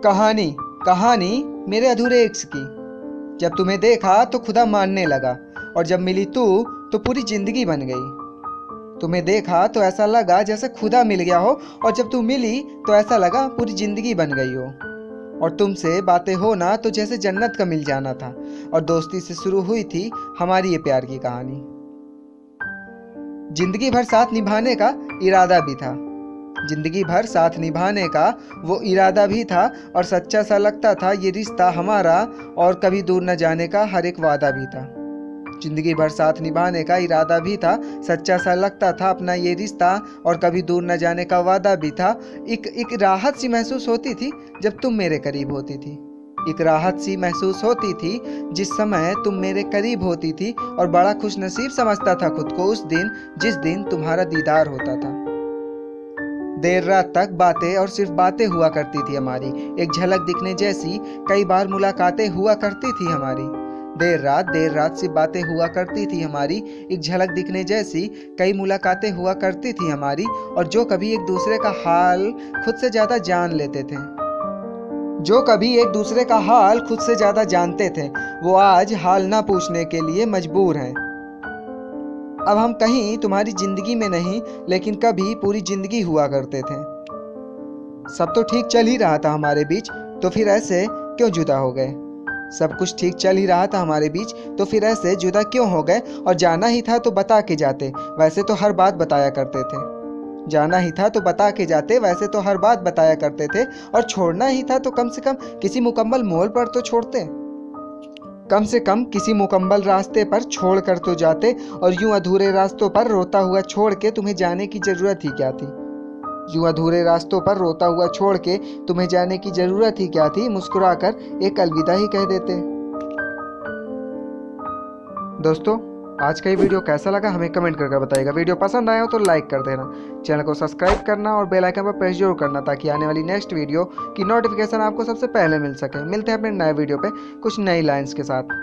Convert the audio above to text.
कहानी कहानी मेरे अधूरे इश्क की। जब तुम्हें देखा तो खुदा मानने लगा, और जब मिली तू तो पूरी जिंदगी बन गई। तुम्हें देखा तो ऐसा लगा जैसे खुदा मिल गया हो, और जब तू मिली तो ऐसा लगा पूरी जिंदगी बन गई हो। और तुमसे बातें होना तो जैसे जन्नत का मिल जाना था। और दोस्ती से शुरू हुई थी हमारी ये प्यार की कहानी। जिंदगी भर साथ निभाने का इरादा भी था, जिंदगी भर साथ निभाने का वो इरादा भी था, और सच्चा सा लगता था ये रिश्ता हमारा, और कभी दूर न जाने का हर एक वादा भी था। जिंदगी भर साथ निभाने का इरादा भी था, सच्चा सा लगता था अपना ये रिश्ता, और कभी दूर न जाने का वादा भी था। एक राहत सी महसूस होती थी जब तुम मेरे करीब होती थी। एक राहत सी महसूस होती थी जिस समय तुम मेरे करीब होती थी, और बड़ा खुश नसीब समझता था खुद को उस दिन जिस दिन तुम्हारा दीदार होता था। देर रात तक बातें और सिर्फ बातें हुआ करती थी हमारी, एक झलक दिखने जैसी कई बार मुलाकातें हुआ करती थी हमारी। देर रात सिर्फ बातें हुआ करती थी हमारी, एक झलक दिखने जैसी कई मुलाकातें हुआ करती थी हमारी। और जो कभी एक दूसरे का हाल खुद से ज्यादा जान लेते थे, जो कभी एक दूसरे का हाल खुद से ज्यादा जानते थे, वो आज हाल ना पूछने के लिए मजबूर हैं। अब हम कहीं तुम्हारी जिंदगी में नहीं, लेकिन कभी पूरी जिंदगी हुआ करते थे। सब तो ठीक चल ही रहा था हमारे बीच, तो फिर ऐसे क्यों जुदा हो गए? सब कुछ ठीक चल ही रहा था हमारे बीच, तो फिर ऐसे जुदा क्यों हो गए? और जाना ही था तो बता के जाते, वैसे तो हर बात बताया करते थे। जाना ही था तो बता के जाते, वैसे तो हर बात बताया करते थे। और छोड़ना ही था तो कम से कम किसी मुकम्मल मोड़ पर तो छोड़ते, कम से कम किसी मुकम्मल रास्ते पर छोड़ कर तो जाते। और यूं अधूरे रास्तों पर रोता हुआ छोड़ के तुम्हें जाने की जरूरत ही क्या थी? यूं अधूरे रास्तों पर रोता हुआ छोड़ के तुम्हें जाने की जरूरत ही क्या थी? मुस्कुराकर एक अलविदा ही कह देते। दोस्तों, आज का ये वीडियो कैसा लगा हमें कमेंट करके बताइएगा। वीडियो पसंद आया हो तो लाइक कर देना, चैनल को सब्सक्राइब करना और बेल आइकन पर प्रेस जरूर करना, ताकि आने वाली नेक्स्ट वीडियो की नोटिफिकेशन आपको सबसे पहले मिल सके। मिलते हैं अपने नए वीडियो पे कुछ नई लाइंस के साथ।